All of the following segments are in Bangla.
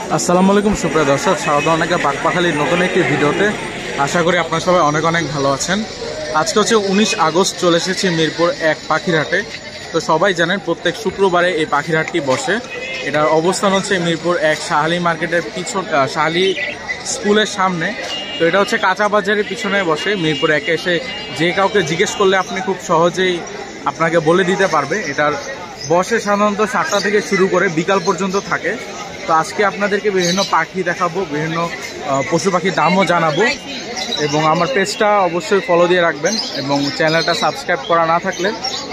আসসালামু আলাইকুম সুপ্রিয় দর্শক, স্বাগত অনেকে পাখালির নতুন একটি ভিডিওতে। আশা করি আপনারা সবাই অনেক অনেক ভালো আছেন। আজকে হচ্ছে 19 আগস্ট, চলে এসেছি মিরপুর 1 পাখির হাটে। তো সবাই জানেন প্রত্যেক শুক্রবারে এই পাখির হাটটি বসে। এটার অবস্থান হচ্ছে মিরপুর 1 শাহালি মার্কেটের পিছন, শাহালি স্কুলের সামনে। তো এটা হচ্ছে কাঁচা বাজারের পিছনে বসে। মিরপুর 1-এ এসে যে কাউকে জিজ্ঞেস করলে আপনি খুব সহজেই আপনাকে বলে দিতে পারবে। এটার বসে সাধারণত 7টা থেকে শুরু করে বিকাল পর্যন্ত থাকে। তো আজকে আপনাদেরকে বিভিন্ন পাখি দেখাবো, বিভিন্ন পশু পাখির দামও জানাবো, এবং আমার পেজটা অবশ্যই ফলো দিয়ে রাখবেন এবং চ্যানেলটা সাবস্ক্রাইব করা না থাকলে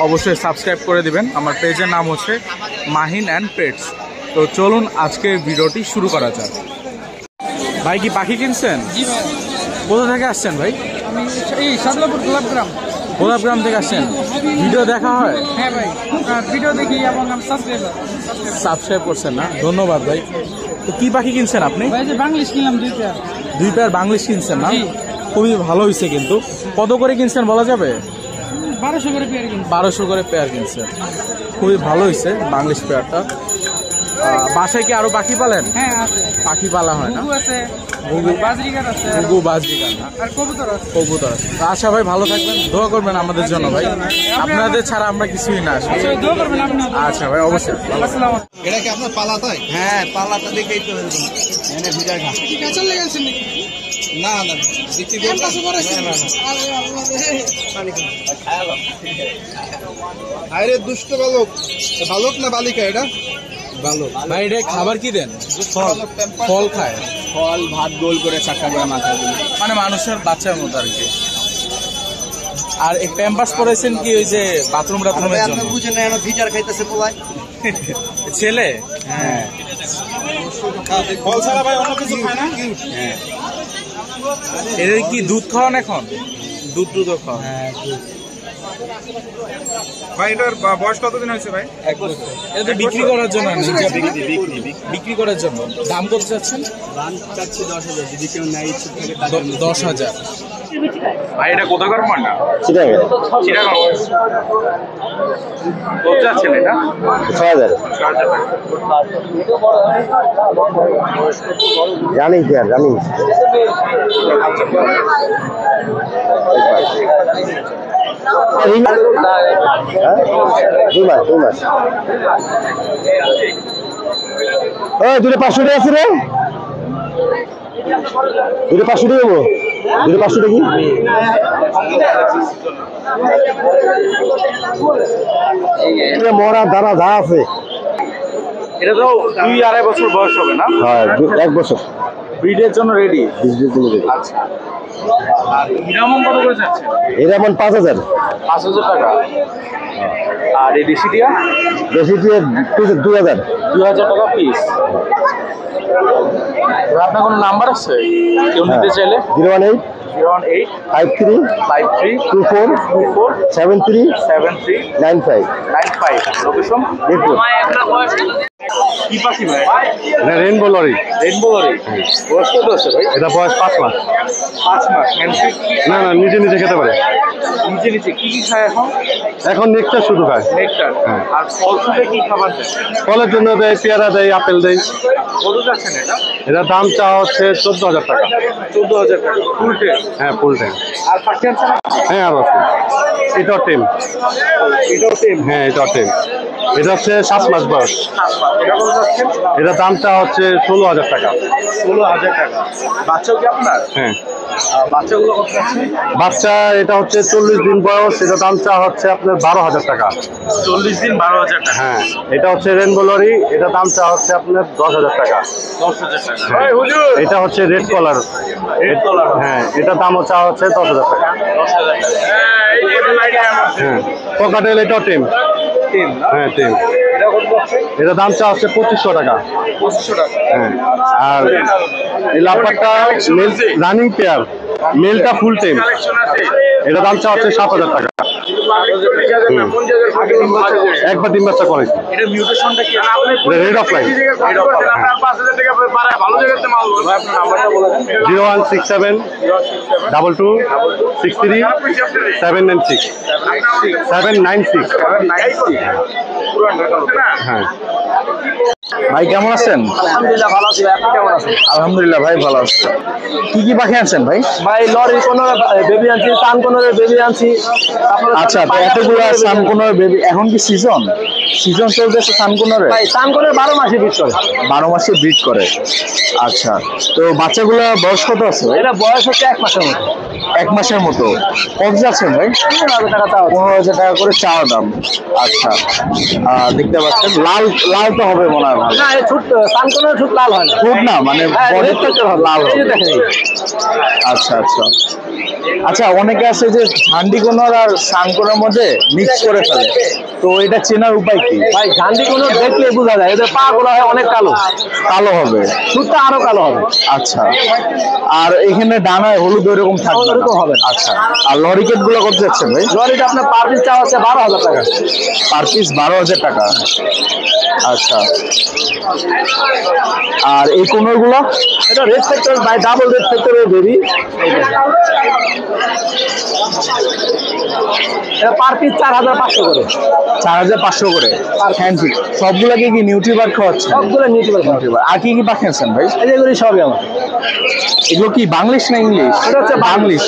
অবশ্যই সাবস্ক্রাইব করে দিবেন। আমার পেজের নাম হচ্ছে মাহিন অ্যান্ড পেটস। তো চলুন আজকে ভিডিওটি শুরু করা যাক। ভাই কি পাখি কিনছেন? জি ভাই। কোথা থেকে আসছেন ভাই? আমি এই সাদলাপুর গোলাপগ্রাম। গোলাপগ্রাম থেকে আসছেন। ভিডিও দেখা হয়? হ্যাঁ ভাই, ভিডিও দেখি এবং আমি সাবস্ক্রাইব করছেন না? ধন্যবাদ ভাই। তো কি পাখি কিনছেন আপনি? ভাই যে বাংলিশ কিনলাম 2 পেয়ার। 2 পেয়ার বাংলিশ কিনছেন না? খুবই ভালো হয়েছে। কিন্তু কত করে কিনছেন বলা যাবে? 1200 করে পেয়ার কিনছি। 1200 করে পেয়ার কিনছেন, খুবই ভালো হয়েছে বাংলিশ পেয়ারটা। বাসায় কি আরো পাখি পালেন? হ্যাঁ আছে, পাখি পালা হয় না? ঘুঘু আছে, বাজরিকার আছে, ঘুঘু বাজরিকার আর কবুতর আছে। কবুতর আছে। আচ্ছা ভাই, ভালো থাকবেন, দোয়া করবেন আমাদের জন্য ভাই। আপনাদের ছাড়া আমরা কিছুই না আসলে। দোয়া করবেন আপনি। আচ্ছা ভাই, অবশ্যই। আসসালামু আলাইকুম। এটা কি আপনার পালা তাই? হ্যাঁ, পাল্লাটা দেখেই তো এনে ভিড়া খা। কি কাঁচা লাগাইছেন নাকি? না না, বিক্রি করবেন? আরে দুষ্ট বালক, বালক না বালিকা? এটা বালক ভাই। এটা খাবার কি দেন? ফল খায়? ফল ভাত গোল করে 4টা করে মাথা দিন, মানে মানুষের বাচ্চার মতো আর কি। আর এই প্যাম্পাস পরেছেন কি ওই যে বাথরুম টাথরুমের জন্য? বুঝে না, আমার ভিটার খাইতেছে পোলায় ছেলে। হ্যাঁ, ফল ছাড়া ভাই অন্য কিছু খায় না? হ্যাঁ। এদের কি দুধ খাওয়ান এখন? দুধ খাওয়ান? হ্যাঁ, ভাই এটার বয়স কতদিন হয়েছে ভাই? 1 বছর। এটা তো বিক্রি করার জন্য, বিক্রি করার জন্য। দাম কত চাচ্ছেন? দাম চাচ্ছি 10,000, যদি কেউ নেয় ইচ্ছুক থাকে 10,000। ভাই এটা কোথাকার মান্ডা? চিটাগাং। চিটাগাং। কত চাচ্ছেন এটা? 6,000। Running pair, running. দুটো 500 টাকা আছে রে, দুটো 500 টাকা দেবো, দুটো 500 টাকা। মরা দানা যা আছে। এটা তো 2-2.5 বছর বয়স হবে না? হ্যাঁ, 1 বছর। ব্রিডের জন্য রেডি। আচ্ছা, আর ইরামন কত করে যাচ্ছে? এটা এমন 5,000। 5,000 টাকা। আর এই দেশিটিয়া? বেশি দিয়ে 2,000। 2,000 টাকা পিস। আপনার কোনো নাম্বার আছে কেউ নিতে চাইলে? 018 018 53 53 24 24 73 73 95। 95। লোকেশন মিরপুর। কি পাখি ভাই? এটা রেইনবো লরি। Rainbow lorry. বয়স কত আছে ভাই? এটা বয়স 5 মাস। 5 মাস। হ্যান্ডফিট? না না, নিজে নিজে খেতে পারে। নিচে কি খায় এখন? এখন নেকটার শুধু খায়। নেকটার। হ্যাঁ। আর ফল ফুলে কি খাবার দেয়? ফলের জন্য দেয়, পেয়ারা দেয়, আপেল দেয়। কত যাচ্ছেন এটা? এটা দাম চাওয়া হচ্ছে 14,000 টাকা। 14,000 টাকা ফুল টে? হ্যাঁ, ফুল টাইম। আর পাখি আনছেন? হ্যাঁ, আর আছে। এটাও টেম। এটাও টেম? হ্যাঁ, এটাও টেম। এটা হচ্ছে 7 মাস বয়স। এটা কত যাচ্ছেন? এটা দাম চাওয়া হচ্ছে 16,000 টাকা। 16,000 টাকা। বাচ্চাও কি আপনার? হ্যাঁ, বাচ্চাগুলো কত যাচ্ছে? বাচ্চা এটা হচ্ছে 40 দিন বয়স। এটা দাম চাওয়া হচ্ছে আপনার 12,000 টাকা। 40 দিন 12,000 টাকা। হ্যাঁ, এটা হচ্ছে রেইনবো লরি। এটা দাম চাওয়া হচ্ছে আপনার 10,000 টাকা। 10,000 টাকা। এটা হচ্ছে রেড কলার। রেড কলার? হ্যাঁ, এটা দামও চাওয়া হচ্ছে 10,000 টাকা। 10,000 টাকা। হ্যাঁ, পকাটেল এটাও টেম। টেম না? হ্যাঁ, টেম। এটা কত যাচ্ছে? এটা দাম চাওয়া হচ্ছে 2500 টাকা। 2500 টাকা। হ্যাঁ, আর এই লাপারটা মেল রানিং পেয়ার, মেলটা ফুল টাইম। এটা দাম চাওয়া হচ্ছে 7,000 টাকা। একবার 3 বাচ্চা করেছি। এটা মিউটেশনটা কি? Red of line. 0167 22 63 796 796। হ্যাঁ ভাই কেমন আছেন? আলহামদুলিল্লাহ ভালো আছি। আপনি কেমন আছেন? আলহামদুলিল্লাহ ভাই ভালো আছি। কি কি পাখি আনছেন ভাই? ভাই লরি কোনো বেবি আনছি, সান কোনো বেবি আনছি। আচ্ছা, তো এতগুলো সানকোনর বেবি, এখন কি সিজন চলতেছে সানকোনরে? ভাই সান কোনো 12 মাসে বিট করে। 12 মাসে ব্রিড করে। আচ্ছা, তো বাচ্চাগুলো বয়স কত আছে ভাই? এটা বয়স হচ্ছে 1 মাসের মতো। 1 মাসের মতো। কত যাচ্ছেন ভাই? 15,000 টাকা তাও। 15,000 টাকা করে চাওয়া দাম। আচ্ছা, দেখতে পাচ্ছেন লাল লাল তো হবে মনে হয় ভাই। না এই ছোট সান কোনো ছোট লাল হয় না। ফুট না মানে বডি লাল এই যে হবে। দেখেন। আচ্ছা আচ্ছা আচ্ছা, অনেকে আছে যে ঝান্ডিকোনার আর সানকোনার মধ্যে মিক্স করে ফেলে, তো এটা চেনার উপায় কি? ভাই ঝান্ডি কোনো দেখলে বোঝা যায়, এদের পা গুলো হয় অনেক কালো। কালো হবে, ছোটটা আরো কালো হবে। আচ্ছা। আর এখানে ডানায় হলুদ ওইরকম থাকবে না? ওরকম হবে। আচ্ছা, আর লরিকেট গুলো কত যাচ্ছে ভাই? লরিটা আপনার পার পিস চাওয়া হচ্ছে 12,000 টাকা। পার পিস 12,000 টাকা। আচ্ছা, আর এই কোনর গুলো? এটা red sector by double red সেক্টরের বেবি। এটা পার পিস 4,500 করে। 4,500 করে আর ফ্যান্সি সবগুলাকে কি নিউট্রিবার খাওয়াচ্ছে? সবগুলো নিউট্রিবার। আর কি কি পাখি আছেন ভাই? এগুলি সবই আমার। এগুলো কি বাংলিশ না ইংলিশ? এটা হচ্ছে বাংলিশ।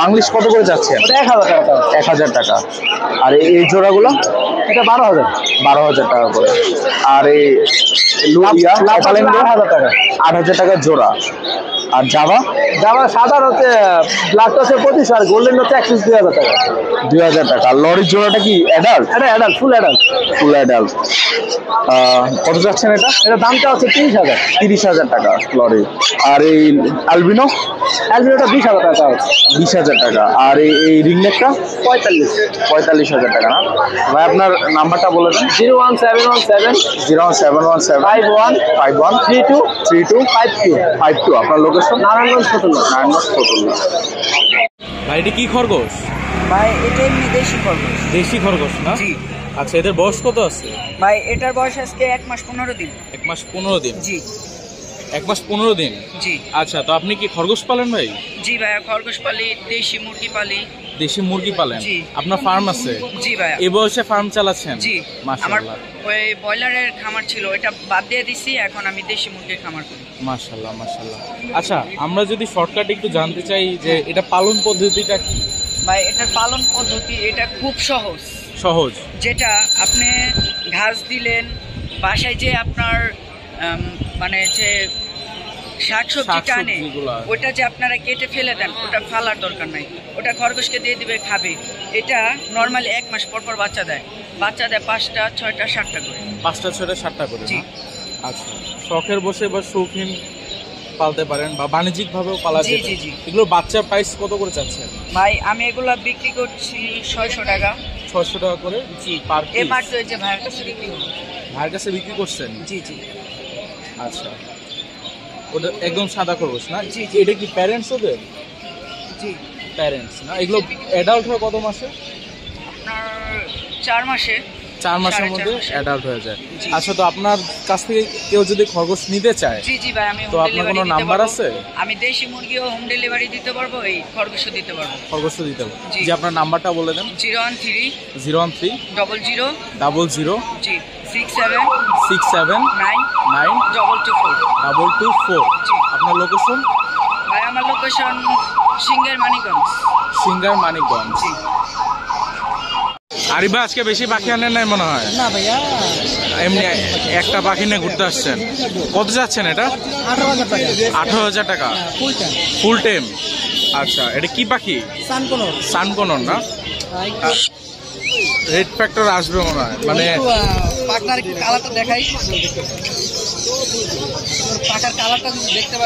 বাংলিশ কত করে যাচ্ছেন? ওটা 1,000 টাকা। 1,000 টাকা। আর এই জোড়াগুলো? এটা 12,000। 12,000 টাকা করে। আর এই লাফালেঙ্গো 8,000 টাকা। 8,000 টাকা জোড়া। আর জাভা? জামা সাদার হচ্ছে ব্ল্যাক হচ্ছে 25 আর গোল্ডেন হচ্ছে 2,000 টাকা। 2,000 টাকা। আর লরির জোড়াটা কি অ্যাডাল্ট? এটা adult, full adult. Full adult. কত যাচ্ছেন এটা? এটা দামটা হচ্ছে 30,000। 30,000 টাকা লরি। আর এই আলবিনো? অ্যালবিনোটা 20,000 টাকা হচ্ছে। 20,000 টাকা। আর এই রিংনেকটা? 45। 45,000 টাকা না ভাই? আপনার নাম্বারটা বলে দেন। 01717 01717 51 51 32 32 52। 52। আপনার লোকেশন? নারায়ণগঞ্জ ফতুল্লা। নারায়ণগঞ্জ ফতুল্লা। ভাই এটা কি খরগোশ? ভাই এটা এমনি দেশি খরগোশ। দেশি খরগোশ না? জি আচ্ছা, এদের বয়স কত আছে? ভাই এটার বয়স আজকে 1 মাস 15 দিন। 1 মাস 15 দিন। জি 1 মাস 15 দিন। জি আচ্ছা, তো আপনি কি খরগোশ পালেন ভাই? জি ভাইয়া, খরগোশ পালি, দেশি মুরগি পালি। দেশি মুরগি পালেন? জি। আপনার ফার্ম আছে? জি ভাইয়া। এই বয়সে ফার্ম চালাচ্ছেন? জি আমার মাশাআল্লাহ ওই ব্রয়লারের খামার ছিল, এটা বাদ দিয়ে দিছি, এখন আমি দেশি মুরগির খামার করি। মাশাআল্লাহ মাশাআল্লাহ। আচ্ছা, আমরা যদি শর্টকাট একটু জানতে চাই যে এটা পালন পদ্ধতিটা কি? ভাই এটার পালন পদ্ধতি এটা খুব সহজ। সহজ? যেটা আপনি ঘাস দিলেন, বাসায় যে আপনার মানে যে শাকসবজি টানে শাকসবজিগুলো। ওটা যে আপনারা কেটে ফেলে দেন, ওটা ফালার দরকার নাই, ওটা খরগোশকে দিয়ে দিবে, খাবে। এটা নর্মালি 1 মাস পর পর বাচ্চা দেয় 5টা 6টা 7টা করে। 5টা 6টা 7টা করে জি। না? আচ্ছা, শখের বসে বা শৌখিন পালতে পারেন বা বাণিজ্যিক ভাবেও পালা জি, যেতে জি, পারে। জি। এগুলো বাচ্চার প্রাইস কত করে চাচ্ছেন? ভাই আমি এগুলা বিক্রি করছি 600 টাকা। 600 টাকা করে? জি, পার এ পিস। মাত্র এই যে ভাইয়ের কাছে বিক্রি করবো। ভাইয়ের কাছে বিক্রি করছেন? জি জি আচ্ছা, ওটা একদম সাদা খরগোশ না? জি, জি। এটা কি প্যারেন্টস ওদের? জি প্যারেন্টস না? এগুলো অ্যাডাল্ট হয় কত মাসে? আপনার 4 মাসে। 4 মাসের 4.5 মধ্যে মাসে। অ্যাডাল্ট হয়ে যায়। জি। আচ্ছা, তো আপনার কাছ থেকে কেউ যদি খরগোশ নিতে চায়, জি জি ভাই, আমি তো হোম আপনার ডেলিভারি কোনো দিতে নাম্বার পারবো। আছে? আমি দেশি মুরগিও হোম ডেলিভারি দিতে পারবো, এই খরগোশও দিতে পারবো। খরগোশ দিতে হবে? জি। যে আপনার নাম্বারটা বলে দেন। 013 013 00 00 জি 67 67 9 9 224। 224। জি। আপনার লোকেশন? ভাই আমার লোকেশন সিঙ্গার মানিকগঞ্জ। সিঙ্গার মানিকগঞ্জ। জি। আরিফ ভাই আজকে বেশি পাখি আনেন নাই মনে হয়? না ভাইয়া, এমনি একটা পাখি নিয়ে ঘুরতে আসছেন। কত যাচ্ছেন এটা? 18,000 টাকা। 18,000 টাকা ফুল টাইম ফুল টাইম। আচ্ছা, এটা কি পাখি? সান কোনো সানকনন না? রেড ফ্যাক্টর আসবে মনে হয়, মানে পাকনার কালারটা দেখাই। পাকার কালারটা যদি দেখতে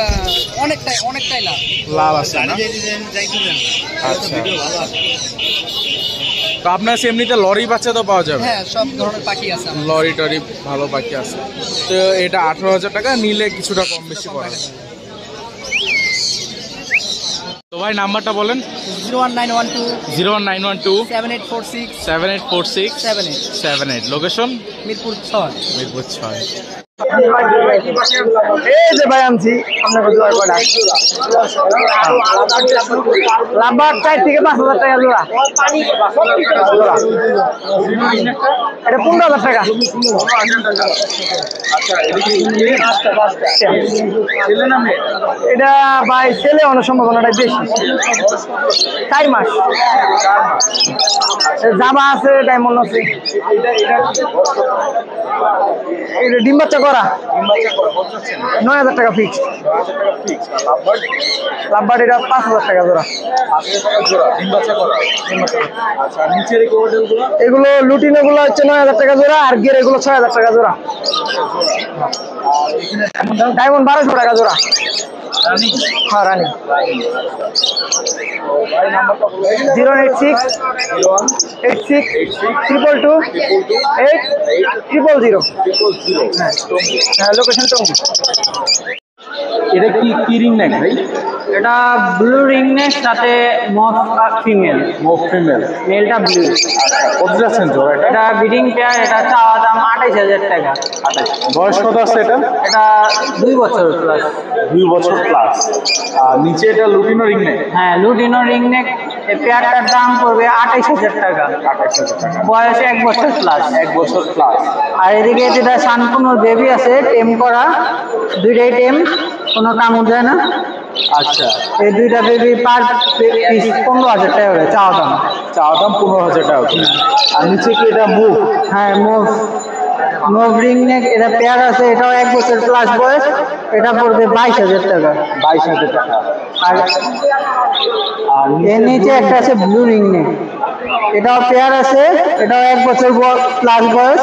অনেকটাই লাভ। লাল আছে না? আচ্ছা, তো আপনার এমনিতে লরি বাচ্চা তো পাওয়া যাবে? হ্যাঁ, সব ধরনের পাখি আছে আমার। লরি টরি ভালো পাখি আছে। তো এটা 18,000 টাকা, নিলে কিছুটা কম বেশি করা যাবে। তো ভাই নাম্বারটা বলেন। 01912 01912 7846 7846 78 78। লোকেশন? মিরপুর 6। মিরপুর 6। এই যে ভাই আনছি আপনাকে জোড়া কয়টা লাভবার 4 থেকে 5,000 টাকা জোড়া জোড়া এটা 15,000 টাকা। আচ্ছা এদিকে ছেলে না মেয়ে? এটা ভাই ছেলে অনেক সম্ভাবনাটা বেশি 4 মাস জামা আছে ডায়মন্ড আছে। এটা ডিম বাচ্চা করা 9,000 টাকা ফিক্স। লাভবার এটা 5,000 টাকা জোড়া। এগুলো লুটিনো গুলো হচ্ছে 9,000 টাকা জোড়া আর গিয়ে এগুলো 6,000 টাকা জোড়া। ডায়মন্ড 1200 টাকা জোড়া। হ্যাঁ রানি 086 86 222 8 000। হ্যাঁ লোকেশন টঙ্গী। এটা কি রিং নেক ভাই? এটা ব্লু রিং নেক সাথে মফ ফিমেল। মফ ফিমেল, মেলটা ব্লু। আচ্ছা কত যাচ্ছেন জোড়া এটা? এটা ব্রিডিং পেয়ার, এটা চাওয়া দাম 28,000 টাকা। বয়স কত আছে এটা? এটা 2 বছর প্লাস। 2 বছর প্লাস। আর নিচে এটা লুটিনো রিং নেক? হ্যাঁ লুটিনো রিং নেক। এই পেয়ারটার দাম পড়বে 28,000 টাকা। 28,000 টাকা। বয়স 1 বছর প্লাস। 1 বছর প্লাস। আর এদিকে যেটা শানকুনোর বেবি আছে টেম করা, দুইটাই টেম, কোনো কামড় যায় না। আচ্ছা এই দুইটা বেবি পার পিস 15,000 টাকা করে চাওয়া দাম। চাওয়া দাম 15,000 টাকা। আর নিচে কি এটা মুভ? হ্যাঁ মুভ রিং নেক, এটা পেয়ার আছে, এটাও 1 বছর প্লাস বয়স, এটা পড়বে 22,000 টাকা। 22,000 টাকা। আর এর নিচে একটা আছে ব্লু রিং নেক, এটাও পেয়ার আছে, এটাও 1 বছর প্লাস বয়স,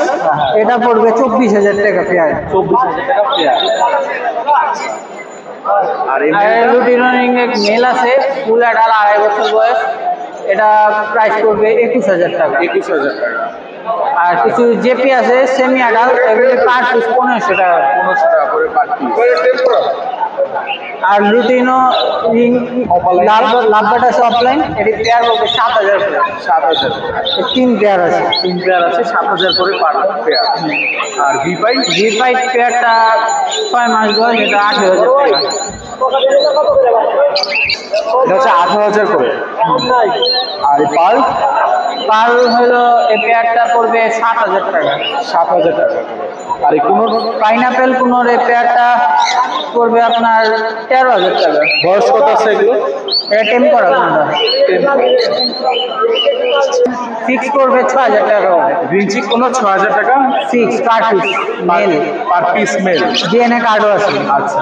এটা পড়বে 24,000 টাকা পেয়ার। 24,000 টাকা পেয়ার। আর লুটিনো রিং নেক মেল আছে, ফুল অ্যাডাল 2.5 বছর বয়স, এটা প্রাইস পড়বে 21,000 টাকা। 21,000 টাকা। আর কিছু জেপি আছে সেমি অ্যাডাল্ট, এগুলি পার পিস 1500 টাকা। 1500 টাকা করে পার পিস। আর লুটিনো রিং লাভবাট আছে অফলাইন, এটি পেয়ার পড়বে 7,000 করে। 7,000। 3 পেয়ার আছে। 3 পেয়ার আছে, 7,000 করে পার পেয়ার। আর ভি5 পেয়ারটা 6 মাস বয়স, এটা 18,000 টাকা। এটা হচ্ছে 18,000 করে। আর পার হলো এই পেয়ারটা পড়বে 7,000 টাকা। 7,000 টাকা। আর এই কোন পাইনাপেল কোনোর এই পেয়ারটা পড়বে আপনার 13,000 টাকা। বয়স কত আছে এগুলো? এটা টেম করা কোনটা ফিক্স করবে 6,000 টাকা। গ্রিনচিক কোন 6,000 টাকা fix per piece male. Per piece male. DNA কার্ডও আছে। আচ্ছা।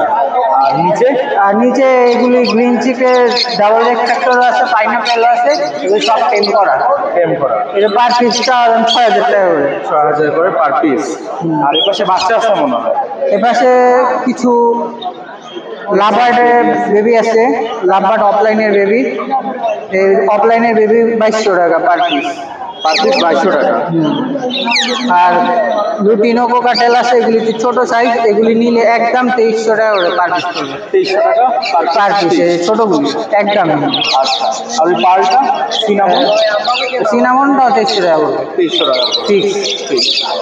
আর নিচে এগুলি গ্রিন চিকের ডাবল লেগ ফ্যাক্টর আছে, পাইনাপেলও আছে, এগুলি সব টেম করা। এটা পার পিসটা 6,000 টাকা করে। 6,000 করে পার পিস। আর এর পাশে বাচ্চা আছে মনে হয়। এপাশে কিছু লাভবার্ডের বেবি আছে, লাভবার্ড অফলাইনের বেবি। এই অফলাইনের বেবি 2200 টাকা পার পিস। পার পিস 2200 টাকা। আর লুটিনো কোকাটেল আছে, এগুলি ছোট সাইজ, এগুলি নিলে একদম 2300 টাকা করে পার পিস পড়বে। 2300 টাকা পার পিস ছোটগুলি একদম। আচ্ছা। আর ওই পালটা সিনামনটাও 2300 টাকা পড়বে। 2300 টাকা ফিক্স।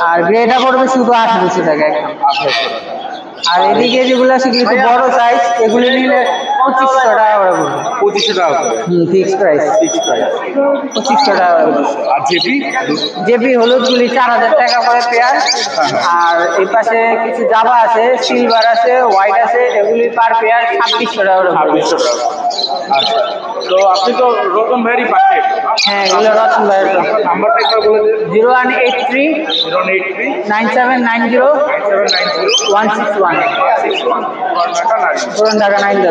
আর গ্রেটা পড়বে শুধু 1800 টাকা একদম। 1800 টাকা। আর এদিকে যেগুলো আছে কিন্তু বড় সাইজ, এগুলি নিলে 2500 টাকা করে পড়বে। 2500 টাকা করে। Fix price. 2500 টাকা করে। আর জেপি হলুদগুলি 4,000 টাকা করে পেয়ার। আর এই পাশে কিছু জাভা আছে, সিলভার আছে, হোয়াইট আছে, এগুলি পার পেয়ার 2600 টাকা করে। 2600 টাকা। আচ্ছা। তো আপনি তো রতন ভাইয়েরই পাশে। হ্যাঁ এগুলো রতন ভাইয়ের। নাম্বারটা একবার বলে দিন। 0183 9790 161 পুরান ঢাকা 90।